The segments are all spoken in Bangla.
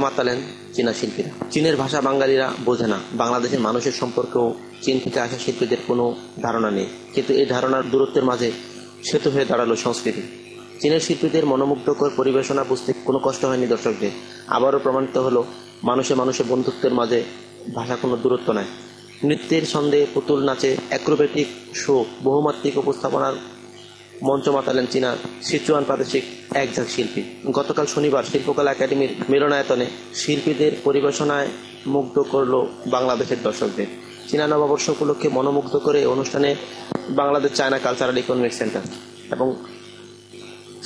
মাতালেন চীনা শিল্পীরা। চীনের ভাষা বাঙালিরা বোঝে না, বাংলাদেশের মানুষের সম্পর্কেও চীন থেকে আসা শিল্পীদের কোনো ধারণা নেই, কিন্তু এই ধারণার দূরত্বের মাঝে সেতু হয়ে দাঁড়ালো সংস্কৃতি। চীনের শিল্পীদের মনোমুগ্ধকর পরিবেশনা বুঝতে কোনো কষ্ট হয়নি দর্শকদের। আবারও প্রমাণিত হলো মানুষে মানুষের বন্ধুত্বের মাঝে ভাষা কোনো দূরত্ব নয়। নৃত্যের ছন্দে, পুতুল নাচে, অ্যাক্রোবেটিক শো, বহুমাত্রিক উপস্থাপনার মঞ্চ মাতালেন চীনা সিচুয়ান প্রাদেশিক একঝাঁক শিল্পী। গতকাল শনিবার শিল্পকলা একাডেমির মিলনায়তনে শিল্পীদের পরিবেশনায় মুগ্ধ করল বাংলাদেশের দর্শকদের। চীনা নববর্ষ উপলক্ষে মনোমুগ্ধ করে অনুষ্ঠানে Bangladesh China cultural economic centre এবং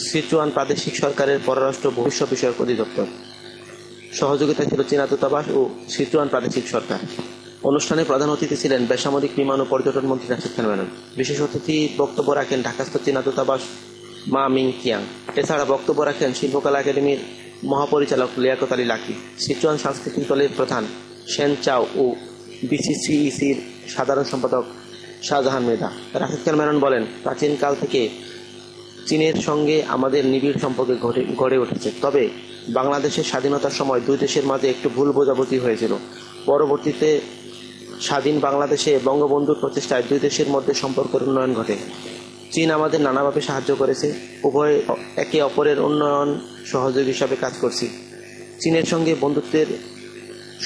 সিচুয়ান প্রাদেশিক সরকারের পররাষ্ট্র ভবিষ্যৎ বিষয়ক অধিদপ্তর। সহযোগিতা ছিল চীনা দূতাবাস ও সিচুয়ান প্রাদেশিক সরকার। অনুষ্ঠানে প্রধান অতিথি ছিলেন বেসামরিক বিমান ও পর্যটন মন্ত্রী রাশিদ খান মেনন। বিশেষ অতিথি বক্তব্য রাখেন ঢাকাস্থ চীনা দূতাবাস মা মিং কিয়াং। এছাড়া বক্তব্য রাখেন শিল্পকলা একাডেমির মহাপরিচালক লিয়াকত আলী লাকি, সিচুয়ান সাংস্কৃতিক দলের প্রধান শেন চাও ও বিসিসিইসির সাধারণ সম্পাদক শাহজাহান মৃধা। রাশিদ খান মেনন বলেন, প্রাচীনকাল থেকে চীনের সঙ্গে আমাদের নিবিড় সম্পর্ক গড়ে উঠেছে। তবে বাংলাদেশের স্বাধীনতার সময় দুই দেশের মাঝে একটু ভুল বোঝাবুঝি হয়েছিল। পরবর্তীতে স্বাধীন বাংলাদেশে বঙ্গবন্ধুর প্রচেষ্টায় দুই দেশের মধ্যে সম্পর্কের উন্নয়ন ঘটে। চীন আমাদের নানাভাবে সাহায্য করেছে, উভয় একে অপরের উন্নয়ন সহযোগী হিসাবে কাজ করছি। চীনের সঙ্গে বন্ধুত্বের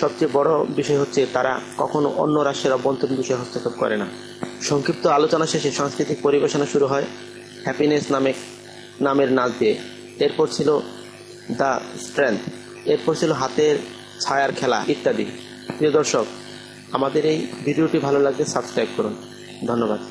সবচেয়ে বড় বিষয় হচ্ছে তারা কখনো অন্য রাষ্ট্রের অভ্যন্তরীণ বিষয়ে হস্তক্ষেপ করে না। সংক্ষিপ্ত আলোচনা শেষে সাংস্কৃতিক পরিবেশনা শুরু হয় হ্যাপিনেস নামের নাচ দিয়ে। এরপর ছিল দ্য স্ট্রেংথ, এরপর ছিল হাতের ছায়ার খেলা ইত্যাদি। প্রিয় দর্শক, আমাদের এই ভিডিওটি ভালো লাগলে সাবস্ক্রাইব করুন। ধন্যবাদ।